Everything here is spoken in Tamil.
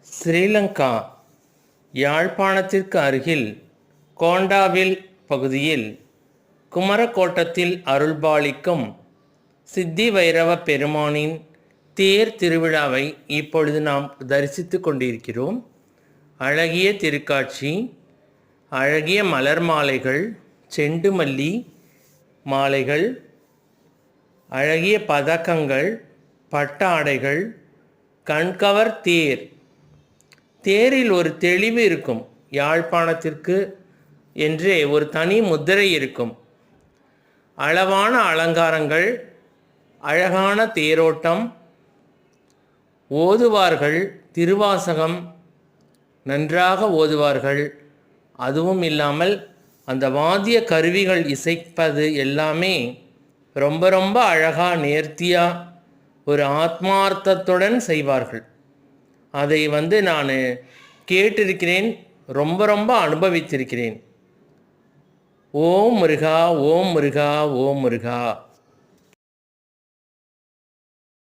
ஸ்ரீலங்கா யாழ்ப்பாணத்திற்கு அருகில் கோண்டாவில் பகுதியில் குமரக்கோட்டத்தில் அருள்பாலிக்கும் சித்தி வைரவ பெருமானின் தேர் திருவிழாவை இப்பொழுது நாம் தரிசித்து கொண்டிருக்கிறோம். அழகிய திருக்காட்சி, அழகிய மலர் மாலைகள், செண்டு மல்லி மாலைகள், அழகிய பதக்கங்கள், பட்டாடைகள், கண்கவர் தேர். தேரில் ஒரு தெளிவு இருக்கும். யாழ்ப்பாணத்திற்கு என்றே ஒரு தனி முத்திரை இருக்கும். அளவான அலங்காரங்கள், அழகான தேரோட்டம், ஓதுவார்கள் திருவாசகம் நன்றாக ஓதுவார்கள். அதுவும் இல்லாமல் அந்த வாத்திய கருவிகள் இசைப்பது எல்லாமே ரொம்ப ரொம்ப அழகாக நேர்த்தியாக ஒரு ஆத்மார்த்தத்துடன் செய்வார்கள். அதை நான் கேட்டிருக்கிறேன், ரொம்ப ரொம்ப அனுபவித்திருக்கிறேன். ஓம் முருகா, ஓம் முருகா, ஓம் முருகா.